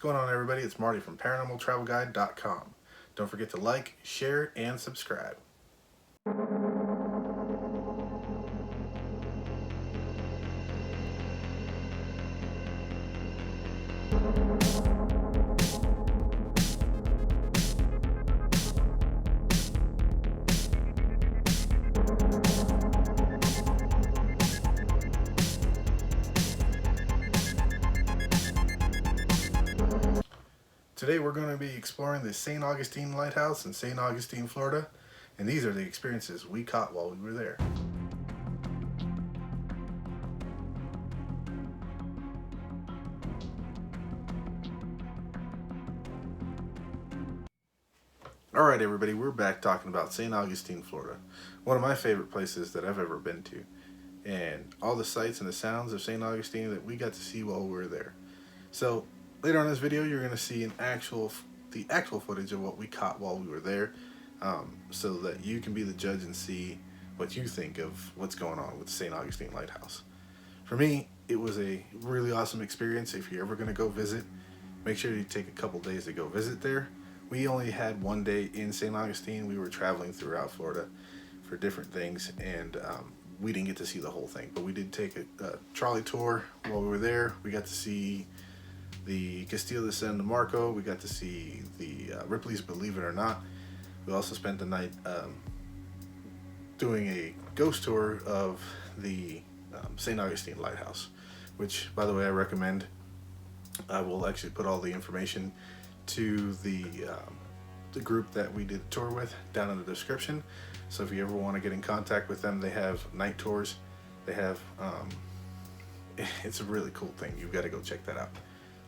going on, everybody? It's Marty from ParanormalTravelGuide.com. Don't forget to like, share, and subscribe. Today we're going to be exploring the St. Augustine Lighthouse in St. Augustine, Florida, and these are the experiences we caught while we were there. Alright everybody, we're back talking about St. Augustine, Florida, one of my favorite places that I've ever been to, and all the sights and the sounds of St. Augustine that we got to see while we were there. So later on in this video, you're going to see the actual footage of what we caught while we were there, so that you can be the judge and see what you think of what's going on with the St. Augustine Lighthouse. For me, it was a really awesome experience. If you're ever going to go visit, make sure you take a couple days to go visit there. We only had one day in St. Augustine. We were traveling throughout Florida for different things, and we didn't get to see the whole thing, but we did take a trolley tour while we were there. We got to see the Castillo de San Marco. We got to see the Ripley's Believe It or Not. We also spent the night doing a ghost tour of the St. Augustine Lighthouse, which, by the way, I recommend. I will actually put all the information to the group that we did the tour with down in the description. So if you ever want to get in contact with them, they have night tours. They have it's a really cool thing. You've got to go check that out.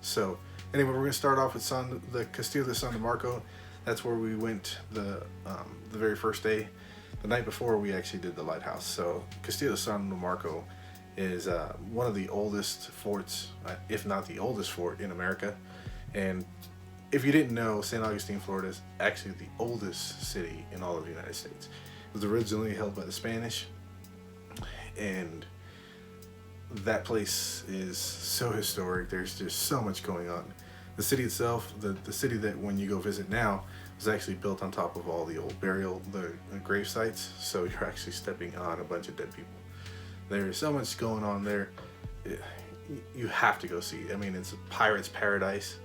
So anyway, we're going to start off with the Castillo de San Marco. That's where we went the very first day. The night before, we actually did the lighthouse. So Castillo de San Marco is one of the oldest forts, if not the oldest fort in America. And if you didn't know, St. Augustine, Florida is actually the oldest city in all of the United States. It was originally held by the Spanish, and that place is so historic. There's just so much going on. The city itself, the city that when you go visit now, was actually built on top of all the old the grave sites. So you're actually stepping on a bunch of dead people. There's so much going on there. You have to go see. I mean, it's a pirate's paradise.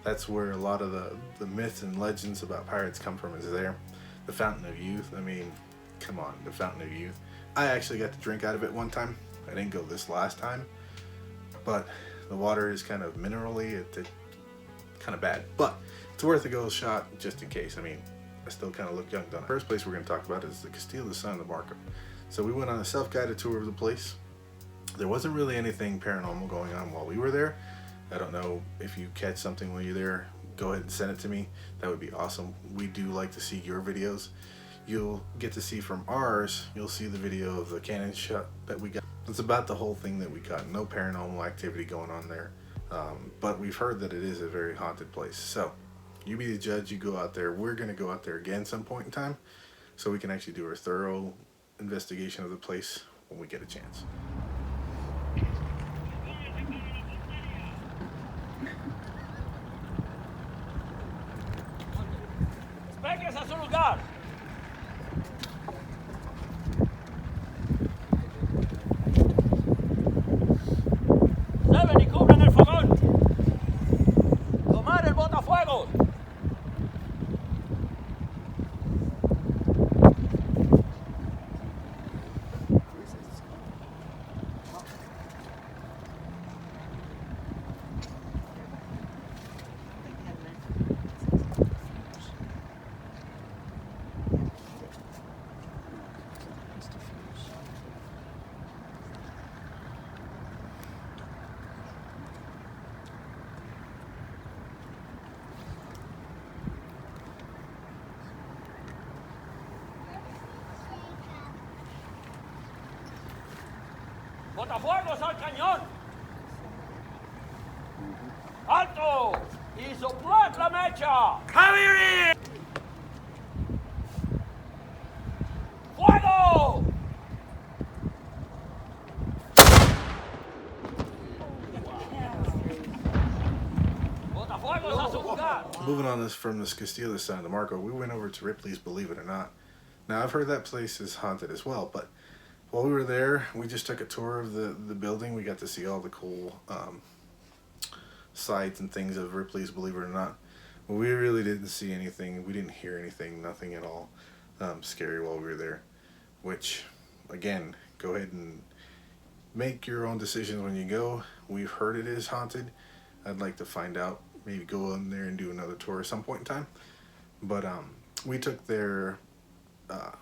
That's where a lot of the myths and legends about pirates come from, is there. The Fountain of Youth. I mean, come on, the Fountain of Youth. I actually got to drink out of it one time. I didn't go this last time, but the water is kind of minerally, it's kind of bad, but it's worth a go shot just in case. I mean, I still kind of look young, don't I? First place we're going to talk about is the Castillo de San Marco. So we went on a self-guided tour of the place. There wasn't really anything paranormal going on while we were there. I don't know if you catch something when you're there, go ahead and send it to me. That would be awesome. We do like to see your videos. You'll get to see from ours, you'll see the video of the cannon shot that we got. It's about the whole thing that we got. No paranormal activity going on there. But we've heard that it is a very haunted place. So you be the judge, you go out there. We're going to go out there again some point in time so we can actually do a thorough investigation of the place when we get a chance. Pegues a su lugar. Deben y cubran el fogón. Tomar el botafuegos. ¡Botafuegos al cañón! ¡Alto! ¡Y soplad la mecha! ¡Cavalry! ¡Fuego! ¡Botafuegos! fuegos a su lugar. Moving on this from this Castillo this side of the Marco, we went over to Ripley's Believe It or Not. Now I've heard that place is haunted as well, but while we were there, we just took a tour of the building. We got to see all the cool sights and things of Ripley's Believe It or Not. But we really didn't see anything. We didn't hear anything. Nothing at all scary while we were there. Which, again, go ahead and make your own decisions when you go. We've heard it is haunted. I'd like to find out. Maybe go in there and do another tour at some point in time. But we took their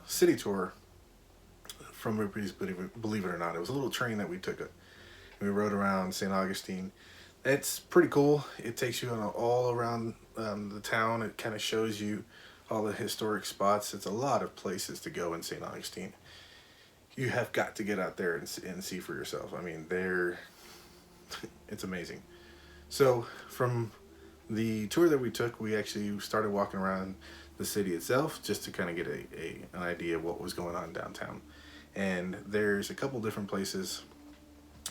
city tour from Ripley's Believe It or Not. It was a little train that we took. We rode around St. Augustine. It's pretty cool. It takes you on all around the town. It kind of shows you all the historic spots. It's a lot of places to go in St. Augustine. You have got to get out there and see for yourself. I mean, it's amazing. So from the tour that we took, we actually started walking around the city itself just to kind of get an idea of what was going on downtown. And there's a couple different places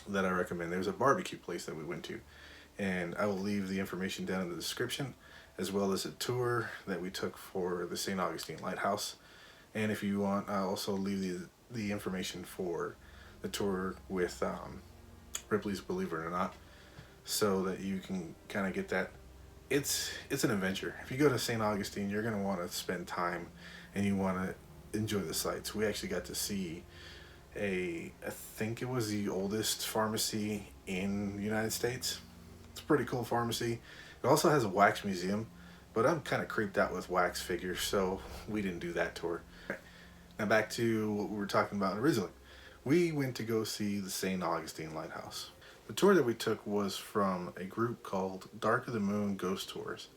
that I recommend. There's a barbecue place that we went to, and I will leave the information down in the description, as well as a tour that we took for the St. Augustine Lighthouse. And if you want, I'll also leave the information for the tour with Ripley's Believe It or Not, so that you can kind of get that. It's an adventure. If you go to St. Augustine, you're going to want to spend time and you want to enjoy the sights. We actually got to see I think it was the oldest pharmacy in the United States. It's a pretty cool pharmacy. It also has a wax museum, but I'm kind of creeped out with wax figures, so we didn't do that tour. Now back to what we were talking about originally. We went to go see the St. Augustine Lighthouse. The tour that we took was from a group called Dark of the Moon Ghost Tours.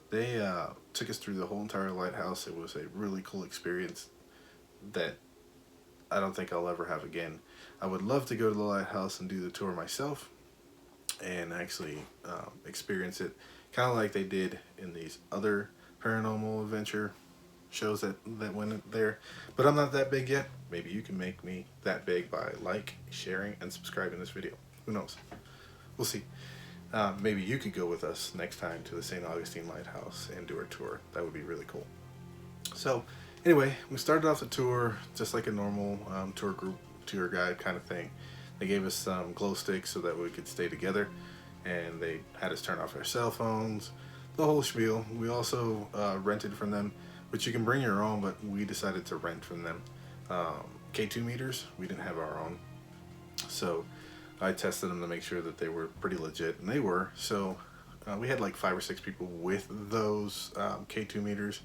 They took us through the whole entire lighthouse. It was a really cool experience that I don't think I'll ever have again. I would love to go to the lighthouse and do the tour myself and actually experience it, kind of like they did in these other paranormal adventure shows that went there. But I'm not that big yet. Maybe you can make me that big by sharing, and subscribing this video. Who knows? We'll see. Maybe you could go with us next time to the St. Augustine Lighthouse and do our tour. That would be really cool. So anyway, we started off the tour just like a normal tour guide kind of thing. They gave us some glow sticks so that we could stay together, and they had us turn off our cell phones, the whole spiel. We also rented from them, but you can bring your own, but we decided to rent from them. K2 meters, we didn't have our own. So I tested them to make sure that they were pretty legit, and they were. So we had like 5 or 6 people with those K2 meters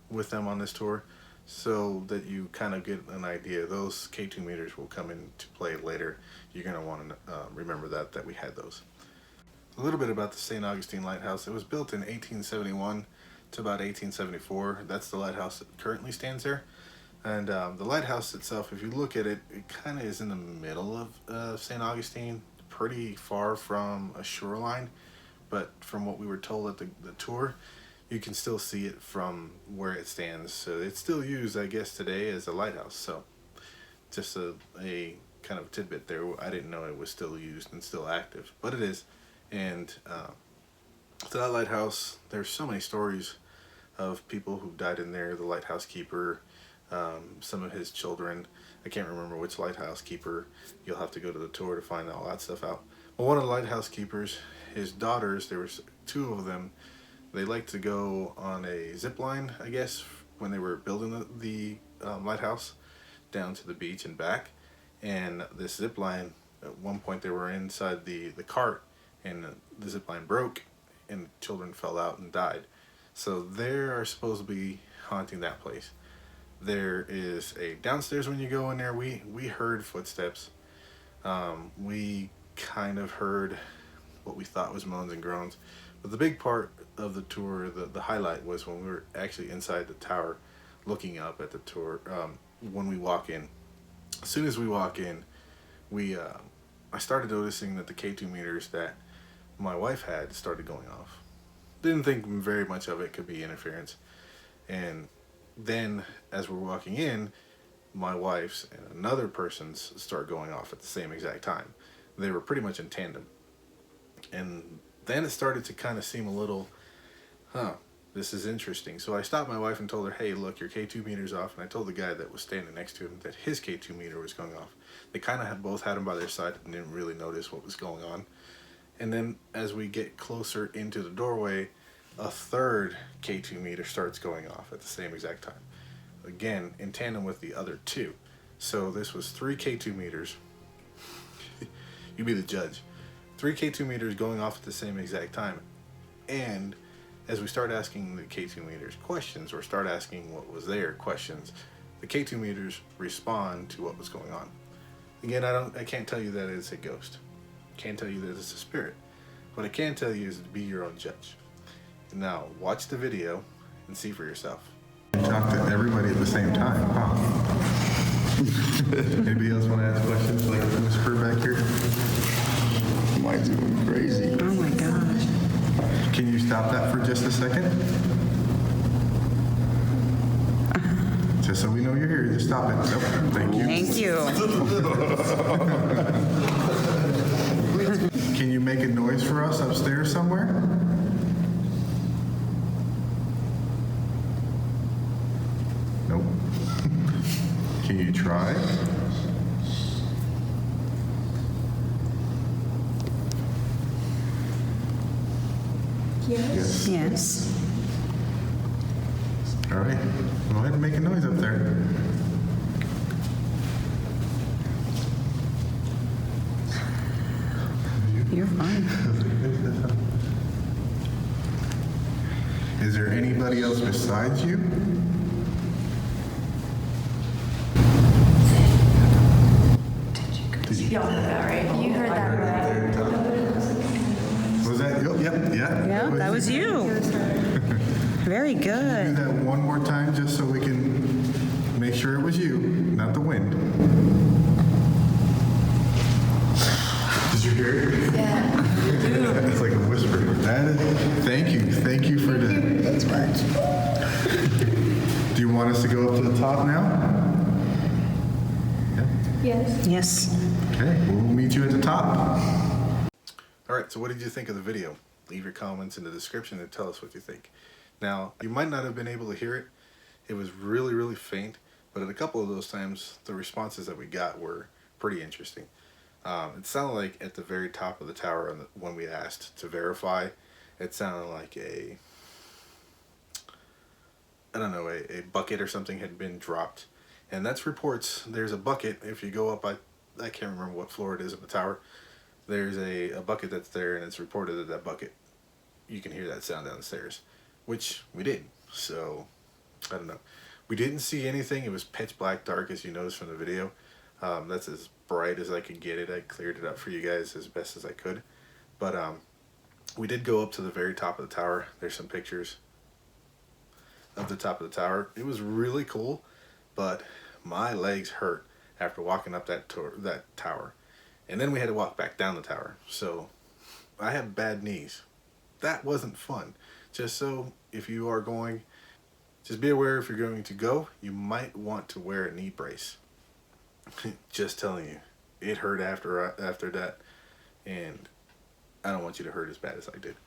with them on this tour, so that you kind of get an idea. Those K2 meters will come into play later. You're going to want to remember that we had those. A little bit about the St. Augustine Lighthouse. It was built in 1871 to about 1874. That's the lighthouse that currently stands there. And the lighthouse itself, if you look at it, it kind of is in the middle of St. Augustine, pretty far from a shoreline. But from what we were told at the tour, you can still see it from where it stands. So it's still used, I guess, today as a lighthouse. So just a kind of tidbit there. I didn't know it was still used and still active, but it is. And to that lighthouse, there's so many stories of people who died in there. The lighthouse keeper, some of his children. I can't remember which lighthouse keeper. You'll have to go to the tour to find all that stuff out. But one of the lighthouse keepers, his daughters, there was 2 of them. They liked to go on a zip line, I guess, when they were building the lighthouse down to the beach and back. And this zip line, at one point they were inside the cart, and the zip line broke and children fell out and died. So they are supposed to be haunting that place. There is a downstairs when you go in there. We heard footsteps. We kind of heard what we thought was moans and groans. But the big part of the tour, the highlight, was when we were actually inside the tower looking up at the tour. When we walk in, as soon as we walk in, I started noticing that the K2 meters that my wife had started going off. Didn't think very much of it, could be interference. And then as we're walking in, my wife's and another person's start going off at the same exact time. They were pretty much in tandem. And then it started to kind of seem a little huh, this is interesting. So I stopped my wife and told her, hey, look, your K2 meter's off. And I told the guy that was standing next to him that his K2 meter was going off. They kind of both had him by their side and didn't really notice what was going on. And then as we get closer into the doorway, a third K2 meter starts going off at the same exact time. Again, in tandem with the other two. So this was 3 K2 meters. You be the judge. 3 K2 meters going off at the same exact time. And as we start asking the K2 meters questions, or start asking what was there questions, the K2 meters respond to what was going on. Again, I can't tell you that it's a ghost. Can't tell you that it's a spirit. What I can tell you is to be your own judge. Now, watch the video and see for yourself. Talk to everybody at the same time, huh? Anybody else want to ask questions like whisper back here? Am I doing crazy? Oh my gosh. Can you stop that for just a second? Just so we know you're here, just stop it. Nope. Thank you. Thank you. Can you make a noise for us upstairs somewhere? Nope. Can you try? Yes. Yes. All right. Go ahead and make a noise up there. You're fine. Is there anybody else besides you? Y'all heard that, right? You heard that, right? Was that you? Yep. Yeah. Yeah, that was you. Very Do good. that one more time just so we can make sure it was you, not the wind. Did you hear it? Yeah. It's like a whisper. Thank you. Thank you for that. That's much. Do you want us to go up to the top now? Yes. Yes. Okay, we'll meet you at the top. All right, so what did you think of the video? Leave your comments in the description and tell us what you think. Now, you might not have been able to hear it. It was really, really faint, but at a couple of those times, the responses that we got were pretty interesting. It sounded like at the very top of the tower, when we asked to verify, it sounded like a bucket or something had been dropped. And that's reports. There's a bucket. If you go up, I can't remember what floor it is of the tower. There's a bucket that's there, and it's reported that that bucket, you can hear that sound down the stairs, which we did. So, I don't know. We didn't see anything. It was pitch black dark, as you noticed from the video. That's as bright as I could get it. I cleared it up for you guys as best as I could. But we did go up to the very top of the tower. There's some pictures of the top of the tower. It was really cool, but my legs hurt after walking up that tower. And then we had to walk back down the tower. So I have bad knees. That wasn't fun. Just so if you are going, just be aware if you're going to go, you might want to wear a knee brace. Just telling you. It hurt after that. And I don't want you to hurt as bad as I did.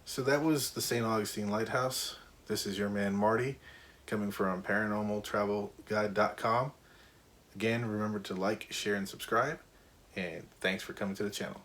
So that was the St. Augustine Lighthouse. This is your man Marty, coming from paranormaltravelguide.com. Again, remember to like, share, and subscribe. And thanks for coming to the channel.